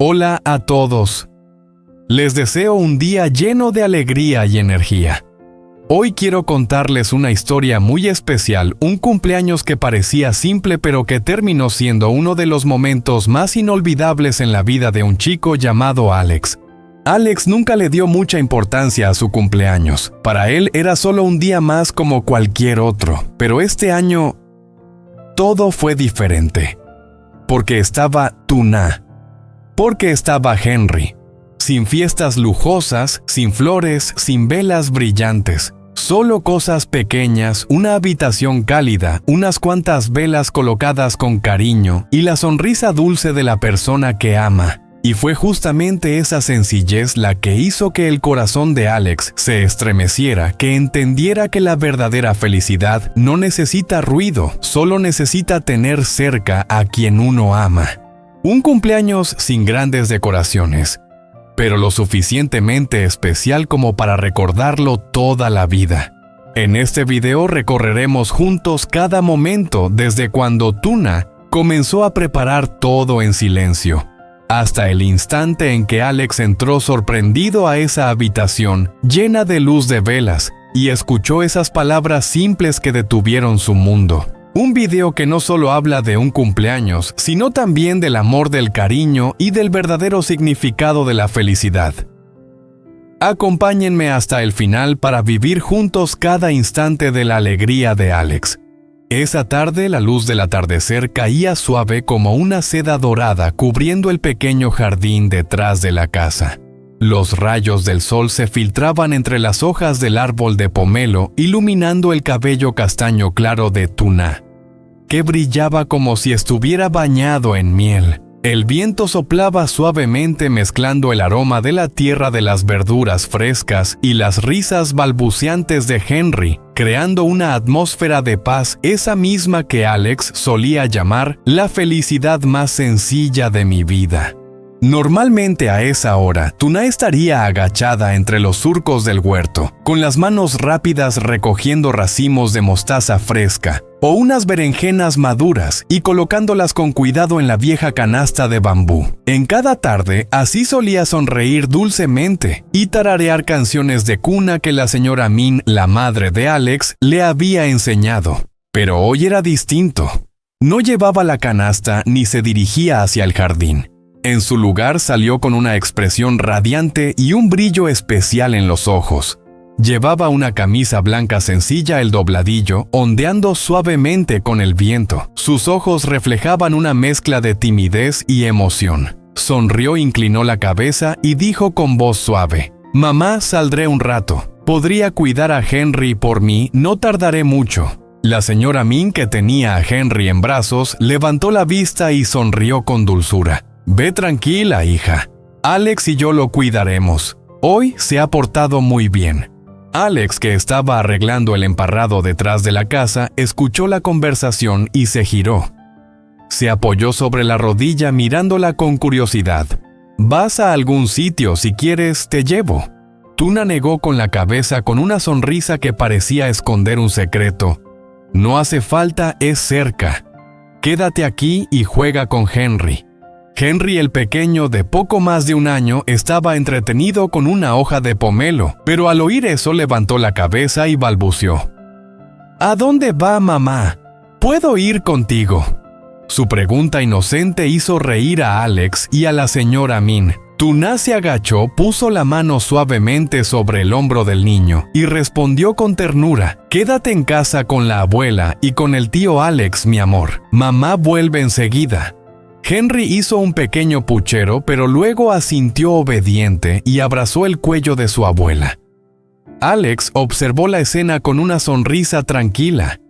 Hola a todos. Les deseo un día lleno de alegría y energía. Hoy quiero contarles una historia muy especial, un cumpleaños que parecía simple pero que terminó siendo uno de los momentos más inolvidables en la vida de un chico llamado Alex. Alex nunca le dio mucha importancia a su cumpleaños. Para él era solo un día más como cualquier otro, pero este año todo fue diferente. Porque estaba Tuna. Porque estaba Henry. Sin fiestas lujosas, sin flores, sin velas brillantes. Solo cosas pequeñas, una habitación cálida, unas cuantas velas colocadas con cariño y la sonrisa dulce de la persona que ama. Y fue justamente esa sencillez la que hizo que el corazón de Alex se estremeciera, que entendiera que la verdadera felicidad no necesita ruido, solo necesita tener cerca a quien uno ama. Un cumpleaños sin grandes decoraciones, pero lo suficientemente especial como para recordarlo toda la vida. En este video recorreremos juntos cada momento desde cuando Tuna comenzó a preparar todo en silencio, hasta el instante en que Alex entró sorprendido a esa habitación llena de luz de velas y escuchó esas palabras simples que detuvieron su mundo. Un video que no solo habla de un cumpleaños, sino también del amor, del cariño y del verdadero significado de la felicidad. Acompáñenme hasta el final para vivir juntos cada instante de la alegría de Alex. Esa tarde la luz del atardecer caía suave como una seda dorada cubriendo el pequeño jardín detrás de la casa. Los rayos del sol se filtraban entre las hojas del árbol de pomelo, iluminando el cabello castaño claro de Tuna, que brillaba como si estuviera bañado en miel. El viento soplaba suavemente mezclando el aroma de la tierra, de las verduras frescas y las risas balbuceantes de Henry, creando una atmósfera de paz, esa misma que Alex solía llamar la felicidad más sencilla de mi vida. Normalmente a esa hora, Tuna estaría agachada entre los surcos del huerto, con las manos rápidas recogiendo racimos de mostaza fresca o unas berenjenas maduras y colocándolas con cuidado en la vieja canasta de bambú. En cada tarde, así solía sonreír dulcemente y tararear canciones de cuna que la señora Min, la madre de Alex, le había enseñado. Pero hoy era distinto. No llevaba la canasta ni se dirigía hacia el jardín. En su lugar salió con una expresión radiante y un brillo especial en los ojos. Llevaba una camisa blanca sencilla, el dobladillo, ondeando suavemente con el viento. Sus ojos reflejaban una mezcla de timidez y emoción. Sonrió, inclinó la cabeza y dijo con voz suave: «Mamá, saldré un rato. Podría cuidar a Henry por mí, no tardaré mucho». La señora Min, que tenía a Henry en brazos, levantó la vista y sonrió con dulzura. «Ve tranquila, hija. Alex y yo lo cuidaremos. Hoy se ha portado muy bien». Alex, que estaba arreglando el emparrado detrás de la casa, escuchó la conversación y se giró. Se apoyó sobre la rodilla mirándola con curiosidad. «¿Vas a algún sitio? Si quieres, te llevo». Tuna negó con la cabeza con una sonrisa que parecía esconder un secreto. «No hace falta, es cerca. Quédate aquí y juega con Henry». Henry, el pequeño de poco más de un año, estaba entretenido con una hoja de pomelo, pero al oír eso levantó la cabeza y balbuceó: «¿A dónde va, mamá? ¿Puedo ir contigo?». Su pregunta inocente hizo reír a Alex y a la señora Min. Tuna se agachó, puso la mano suavemente sobre el hombro del niño y respondió con ternura: «Quédate en casa con la abuela y con el tío Alex, mi amor. Mamá vuelve enseguida». Henry hizo un pequeño puchero, pero luego asintió obediente y abrazó el cuello de su abuela. Alex observó la escena con una sonrisa tranquila.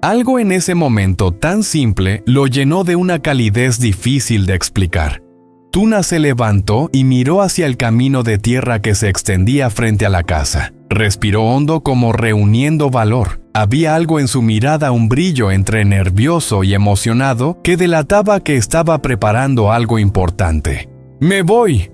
Algo en ese momento tan simple lo llenó de una calidez difícil de explicar. Tuna se levantó y miró hacia el camino de tierra que se extendía frente a la casa. Respiró hondo como reuniendo valor. Había algo en su mirada, un brillo entre nervioso y emocionado que delataba que estaba preparando algo importante. «Me voy»,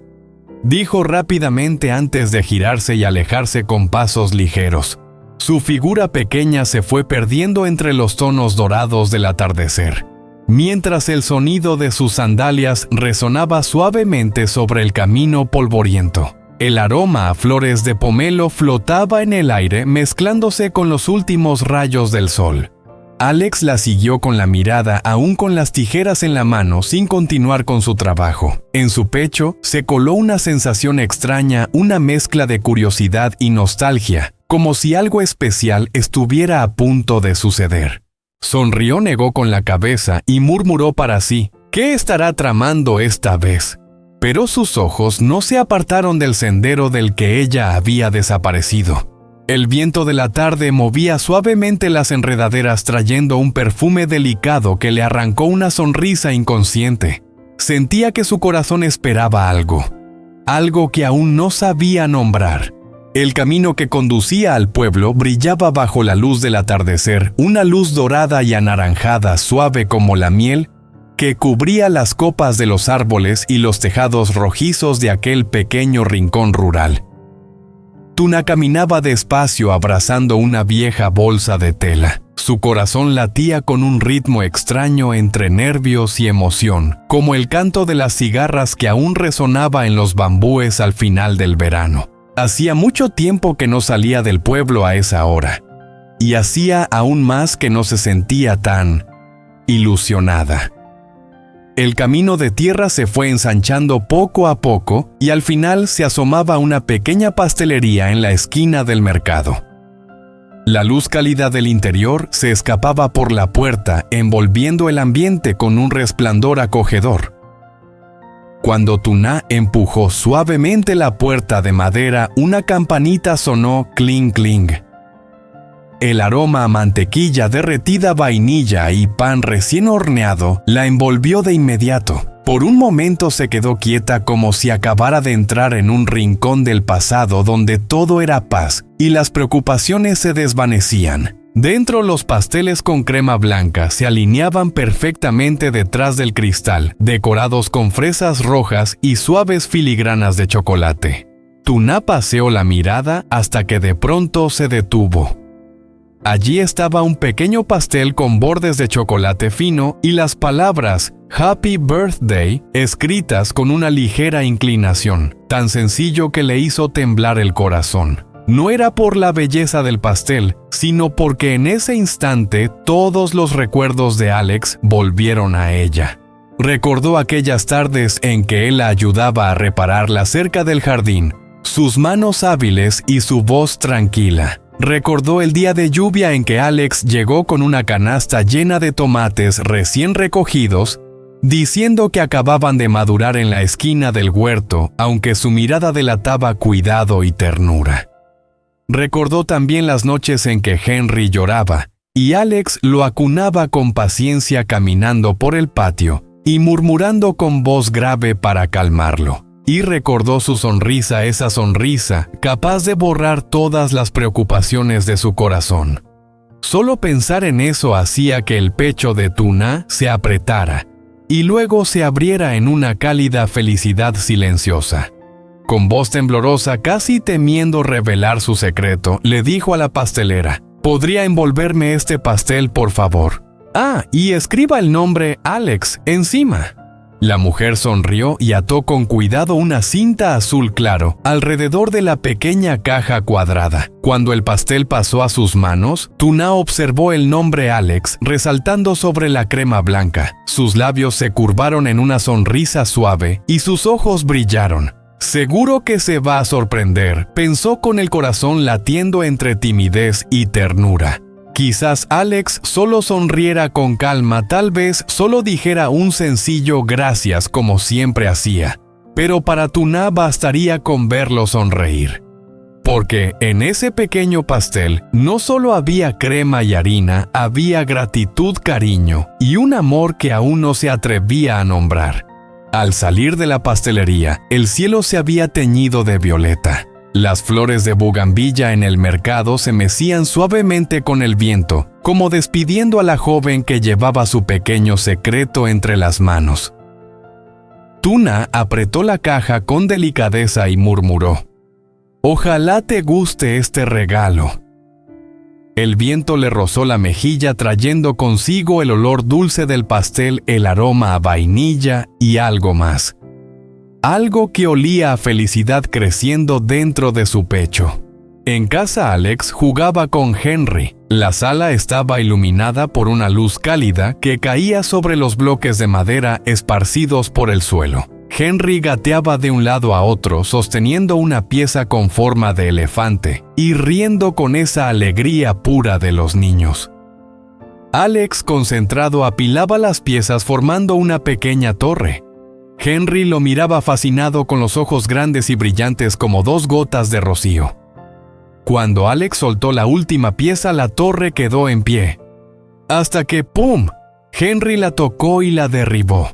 dijo rápidamente antes de girarse y alejarse con pasos ligeros. Su figura pequeña se fue perdiendo entre los tonos dorados del atardecer. mientras el sonido de sus sandalias resonaba suavemente sobre el camino polvoriento. El aroma a flores de pomelo flotaba en el aire mezclándose con los últimos rayos del sol. Alex la siguió con la mirada, aún con las tijeras en la mano, sin continuar con su trabajo. En su pecho se coló una sensación extraña, una mezcla de curiosidad y nostalgia, como si algo especial estuviera a punto de suceder. Sonrió, negó con la cabeza y murmuró para sí: ¿qué estará tramando esta vez? Pero sus ojos no se apartaron del sendero del que ella había desaparecido. El viento de la tarde movía suavemente las enredaderas trayendo un perfume delicado que le arrancó una sonrisa inconsciente. Sentía que su corazón esperaba algo que aún no sabía nombrar. El camino que conducía al pueblo brillaba bajo la luz del atardecer, una luz dorada y anaranjada, suave como la miel, que cubría las copas de los árboles y los tejados rojizos de aquel pequeño rincón rural. Tuna caminaba despacio abrazando una vieja bolsa de tela. Su corazón latía con un ritmo extraño entre nervios y emoción, como el canto de las cigarras que aún resonaba en los bambúes al final del verano. Hacía mucho tiempo que no salía del pueblo a esa hora, y hacía aún más que no se sentía tan ilusionada. El camino de tierra se fue ensanchando poco a poco y al final se asomaba una pequeña pastelería en la esquina del mercado. La luz cálida del interior se escapaba por la puerta, envolviendo el ambiente con un resplandor acogedor. Cuando Tuna empujó suavemente la puerta de madera, una campanita sonó cling cling. El aroma a mantequilla derretida, vainilla y pan recién horneado la envolvió de inmediato. Por un momento se quedó quieta como si acabara de entrar en un rincón del pasado donde todo era paz y las preocupaciones se desvanecían. Dentro, los pasteles con crema blanca se alineaban perfectamente detrás del cristal, decorados con fresas rojas y suaves filigranas de chocolate. Tuna paseó la mirada hasta que de pronto se detuvo. Allí estaba un pequeño pastel con bordes de chocolate fino y las palabras Happy Birthday escritas con una ligera inclinación, tan sencillo que le hizo temblar el corazón. No era por la belleza del pastel, sino porque en ese instante todos los recuerdos de Alex volvieron a ella. Recordó aquellas tardes en que él la ayudaba a reparar la cerca del jardín, sus manos hábiles y su voz tranquila. Recordó el día de lluvia en que Alex llegó con una canasta llena de tomates recién recogidos, diciendo que acababan de madurar en la esquina del huerto, aunque su mirada delataba cuidado y ternura. Recordó también las noches en que Henry lloraba, y Alex lo acunaba con paciencia caminando por el patio y murmurando con voz grave para calmarlo. Y recordó su sonrisa, esa sonrisa capaz de borrar todas las preocupaciones de su corazón. Solo pensar en eso hacía que el pecho de Tuna se apretara y luego se abriera en una cálida felicidad silenciosa. Con voz temblorosa, casi temiendo revelar su secreto, le dijo a la pastelera: ¿podría envolverme este pastel, por favor? Ah, y escriba el nombre Alex encima. La mujer sonrió y ató con cuidado una cinta azul claro alrededor de la pequeña caja cuadrada. Cuando el pastel pasó a sus manos, Tuna observó el nombre Alex resaltando sobre la crema blanca. Sus labios se curvaron en una sonrisa suave y sus ojos brillaron. Seguro que se va a sorprender, pensó con el corazón latiendo entre timidez y ternura. Quizás Alex solo sonriera con calma, tal vez solo dijera un sencillo gracias como siempre hacía, pero para Tuna bastaría con verlo sonreír. Porque en ese pequeño pastel no solo había crema y harina, había gratitud, cariño y un amor que aún no se atrevía a nombrar. Al salir de la pastelería, el cielo se había teñido de violeta. Las flores de bugambilla en el mercado se mecían suavemente con el viento, como despidiendo a la joven que llevaba su pequeño secreto entre las manos. Tuna apretó la caja con delicadeza y murmuró: «Ojalá te guste este regalo». El viento le rozó la mejilla trayendo consigo el olor dulce del pastel, el aroma a vainilla y algo más. Algo que olía a felicidad creciendo dentro de su pecho. En casa Alex jugaba con Henry. La sala estaba iluminada por una luz cálida que caía sobre los bloques de madera esparcidos por el suelo. Henry gateaba de un lado a otro sosteniendo una pieza con forma de elefante y riendo con esa alegría pura de los niños. Alex, concentrado, apilaba las piezas formando una pequeña torre. Henry lo miraba fascinado con los ojos grandes y brillantes como dos gotas de rocío. Cuando Alex soltó la última pieza, la torre quedó en pie. Hasta que ¡pum! Henry la tocó y la derribó.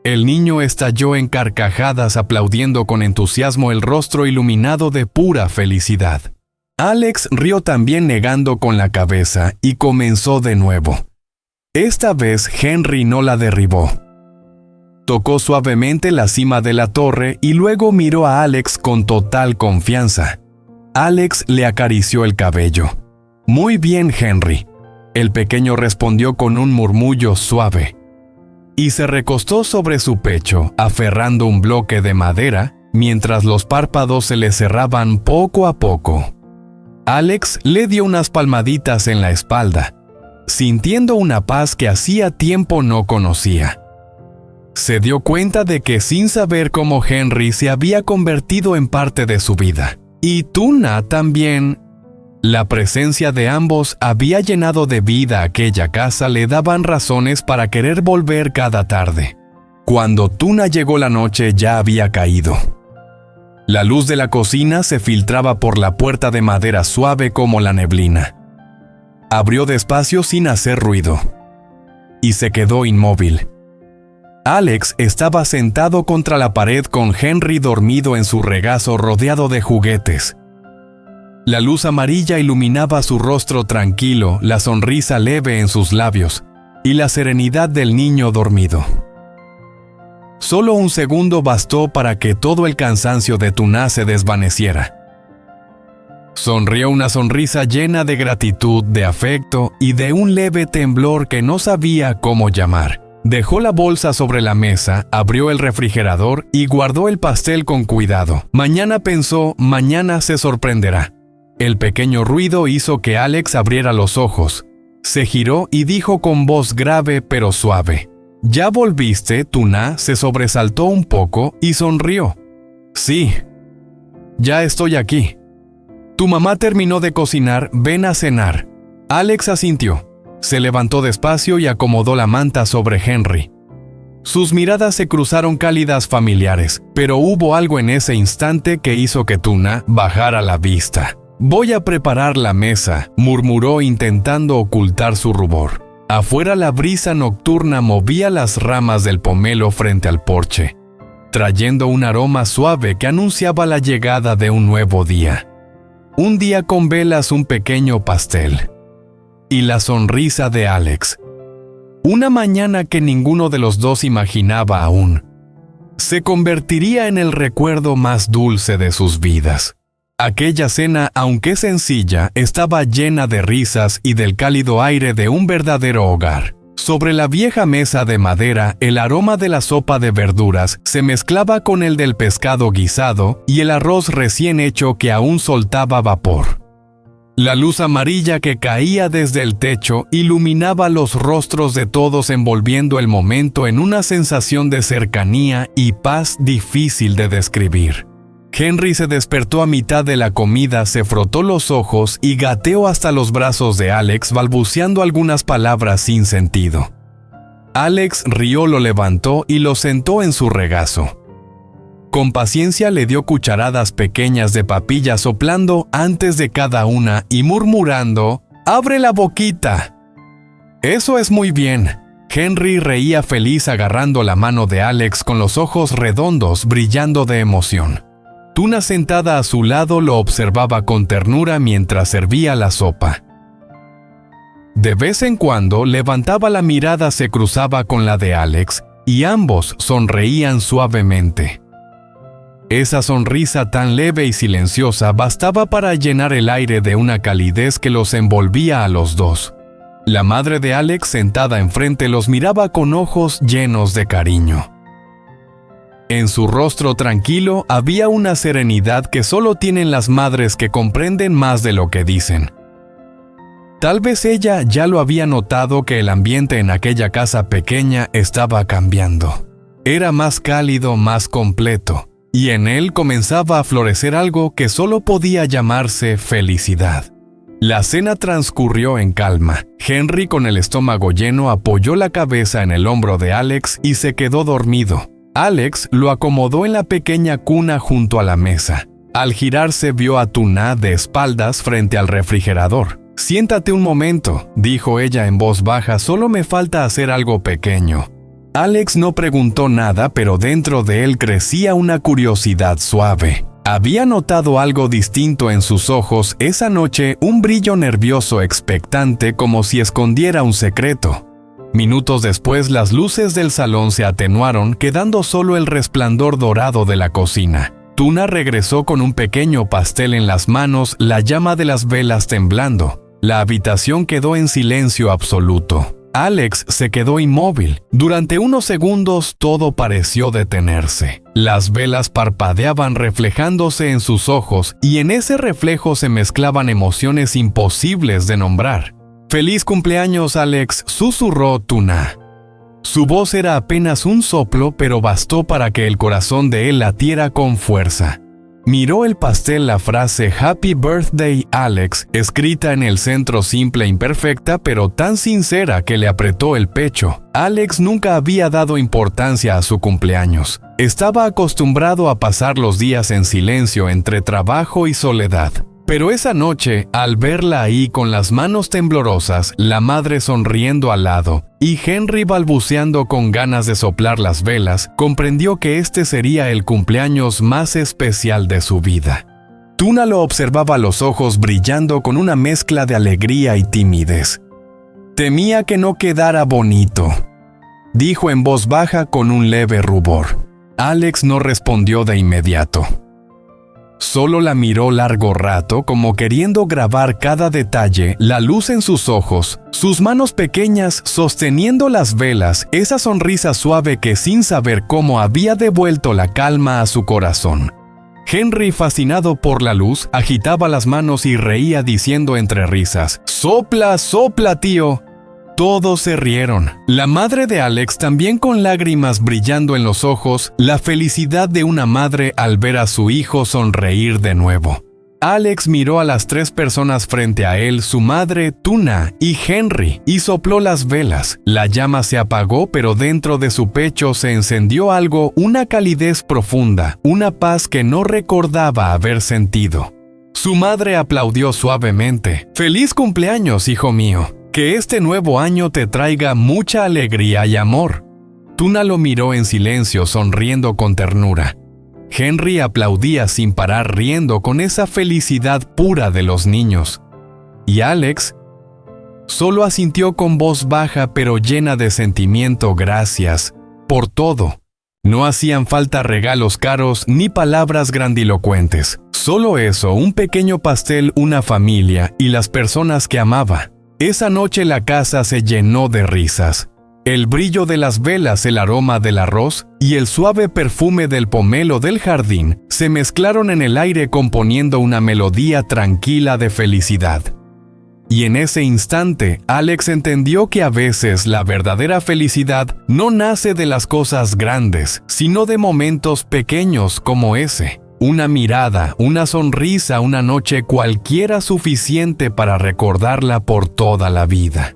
El niño estalló en carcajadas aplaudiendo con entusiasmo, el rostro iluminado de pura felicidad. Alex rió también negando con la cabeza y comenzó de nuevo. Esta vez Henry no la derribó. Tocó suavemente la cima de la torre y luego miró a Alex con total confianza. Alex le acarició el cabello. «Muy bien, Henry», el pequeño respondió con un murmullo suave. Y se recostó sobre su pecho, aferrando un bloque de madera, mientras los párpados se le cerraban poco a poco. Alex le dio unas palmaditas en la espalda, sintiendo una paz que hacía tiempo no conocía. Se dio cuenta de que sin saber cómo Henry se había convertido en parte de su vida. Y Tuna también. La presencia de ambos había llenado de vida aquella casa, le daban razones para querer volver cada tarde. Cuando Tuna llegó, la noche ya había caído. La luz de la cocina se filtraba por la puerta de madera suave como la neblina. Abrió despacio sin hacer ruido. Y se quedó inmóvil. Alex estaba sentado contra la pared con Henry dormido en su regazo rodeado de juguetes. La luz amarilla iluminaba su rostro tranquilo, la sonrisa leve en sus labios y la serenidad del niño dormido. Solo un segundo bastó para que todo el cansancio de Tuna se desvaneciera. Sonrió una sonrisa llena de gratitud, de afecto y de un leve temblor que no sabía cómo llamar. Dejó la bolsa sobre la mesa, abrió el refrigerador y guardó el pastel con cuidado. Mañana pensó, mañana se sorprenderá. El pequeño ruido hizo que Alex abriera los ojos. Se giró y dijo con voz grave pero suave: «¿Ya volviste, Tuna?» Se sobresaltó un poco y sonrió. «Sí, ya estoy aquí. Tu mamá terminó de cocinar, ven a cenar». Alex asintió. Se levantó despacio y acomodó la manta sobre Henry. Sus miradas se cruzaron cálidas, familiares, pero hubo algo en ese instante que hizo que Tuna bajara la vista. «Voy a preparar la mesa», murmuró intentando ocultar su rubor. Afuera la brisa nocturna movía las ramas del pomelo frente al porche, trayendo un aroma suave que anunciaba la llegada de un nuevo día. Un día con velas, un pequeño pastel. Y la sonrisa de Alex. Una mañana que ninguno de los dos imaginaba aún. Se convertiría en el recuerdo más dulce de sus vidas. Aquella cena, aunque sencilla, estaba llena de risas y del cálido aire de un verdadero hogar. Sobre la vieja mesa de madera, el aroma de la sopa de verduras se mezclaba con el del pescado guisado y el arroz recién hecho que aún soltaba vapor. La luz amarilla que caía desde el techo iluminaba los rostros de todos, envolviendo el momento en una sensación de cercanía y paz difícil de describir. Henry se despertó a mitad de la comida, se frotó los ojos y gateó hasta los brazos de Alex, balbuceando algunas palabras sin sentido. Alex rió, lo levantó y lo sentó en su regazo. Con paciencia le dio cucharadas pequeñas de papilla, soplando antes de cada una y murmurando: «¡Abre la boquita!». «Eso es muy bien». Henry reía feliz agarrando la mano de Alex con los ojos redondos brillando de emoción. Tuna, sentada a su lado, lo observaba con ternura mientras servía la sopa. De vez en cuando levantaba la mirada, se cruzaba con la de Alex y ambos sonreían suavemente. Esa sonrisa tan leve y silenciosa bastaba para llenar el aire de una calidez que los envolvía a los dos. La madre de Alex, sentada enfrente, los miraba con ojos llenos de cariño. En su rostro tranquilo había una serenidad que solo tienen las madres que comprenden más de lo que dicen. Tal vez ella ya lo había notado que el ambiente en aquella casa pequeña estaba cambiando. Era más cálido, más completo, y en él comenzaba a florecer algo que solo podía llamarse felicidad. La cena transcurrió en calma. Henry, con el estómago lleno, apoyó la cabeza en el hombro de Alex y se quedó dormido. Alex lo acomodó en la pequeña cuna junto a la mesa. Al girarse vio a Tuna de espaldas frente al refrigerador. «Siéntate un momento», dijo ella en voz baja, «solo me falta hacer algo pequeño». Alex no preguntó nada, pero dentro de él crecía una curiosidad suave. Había notado algo distinto en sus ojos esa noche, un brillo nervioso expectante como si escondiera un secreto. Minutos después, las luces del salón se atenuaron, quedando solo el resplandor dorado de la cocina. Tuna regresó con un pequeño pastel en las manos, la llama de las velas temblando. La habitación quedó en silencio absoluto. Alex se quedó inmóvil. Durante unos segundos todo pareció detenerse. Las velas parpadeaban reflejándose en sus ojos y en ese reflejo se mezclaban emociones imposibles de nombrar. «Feliz cumpleaños, Alex», susurró Tuna. Su voz era apenas un soplo, pero bastó para que el corazón de él latiera con fuerza. Miró el pastel, la frase «Happy Birthday, Alex», escrita en el centro, simple e imperfecta, pero tan sincera que le apretó el pecho. Alex nunca había dado importancia a su cumpleaños. Estaba acostumbrado a pasar los días en silencio entre trabajo y soledad. Pero esa noche, al verla ahí con las manos temblorosas, la madre sonriendo al lado y Henry balbuceando con ganas de soplar las velas, comprendió que este sería el cumpleaños más especial de su vida. Tuna lo observaba, los ojos brillando con una mezcla de alegría y timidez. «Temía que no quedara bonito», dijo en voz baja con un leve rubor. Alex no respondió de inmediato. Solo la miró largo rato, como queriendo grabar cada detalle, la luz en sus ojos, sus manos pequeñas sosteniendo las velas, esa sonrisa suave que sin saber cómo había devuelto la calma a su corazón. Henry, fascinado por la luz, agitaba las manos y reía diciendo entre risas: «¡Sopla, sopla, tío!». Todos se rieron. La madre de Alex, también con lágrimas brillando en los ojos, la felicidad de una madre al ver a su hijo sonreír de nuevo. Alex miró a las tres personas frente a él, su madre, Tuna y Henry, y sopló las velas. La llama se apagó, pero dentro de su pecho se encendió algo, una calidez profunda, una paz que no recordaba haber sentido. Su madre aplaudió suavemente. «¡Feliz cumpleaños, hijo mío! Que este nuevo año te traiga mucha alegría y amor». Tuna lo miró en silencio, sonriendo con ternura. Henry aplaudía sin parar, riendo con esa felicidad pura de los niños. Y Alex solo asintió con voz baja pero llena de sentimiento: «Gracias por todo». No hacían falta regalos caros ni palabras grandilocuentes. Solo eso, un pequeño pastel, una familia y las personas que amaba. Esa noche la casa se llenó de risas. El brillo de las velas, el aroma del arroz y el suave perfume del pomelo del jardín se mezclaron en el aire, componiendo una melodía tranquila de felicidad. Y en ese instante, Alex entendió que a veces la verdadera felicidad no nace de las cosas grandes, sino de momentos pequeños como ese. Una mirada, una sonrisa, una noche cualquiera suficiente para recordarla por toda la vida.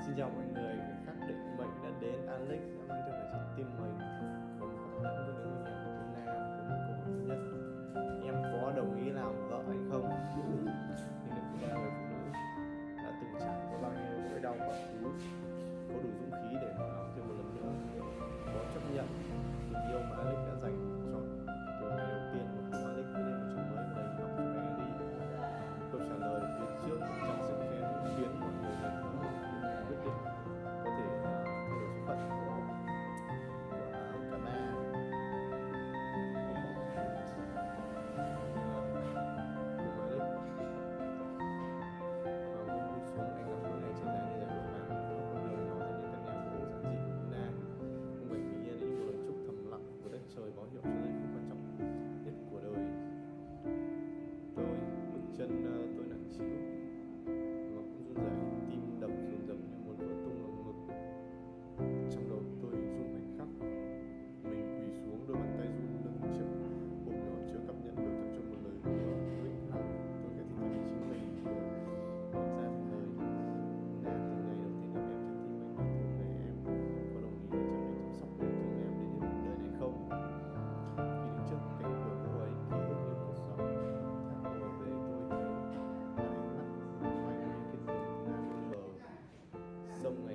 Xin chào mọi người, khắc định mệnh đã đến. Alex đã mang theo cả trái tim mình. Mình có đắn với những nhà của Tuna của câu hỏi thứ nhất: em có đồng ý làm vợ hay không? Nhưng nếu Tuna, người phụ nữ đã từng trải qua bao nhiêu nỗi đau quá khứ, có đủ dũng khí để mở lòng thêm một lần nữa, có chấp nhận tình yêu mà Alex đã dành cho từ ngày đầu tiên mà cùng Alex với lên một trường mới và đầy hy vọng cho bé Ellie. Câu trả lời phía trước trong sự khiến mọi người ngạc nhiên. Quyết định có thể xong ngày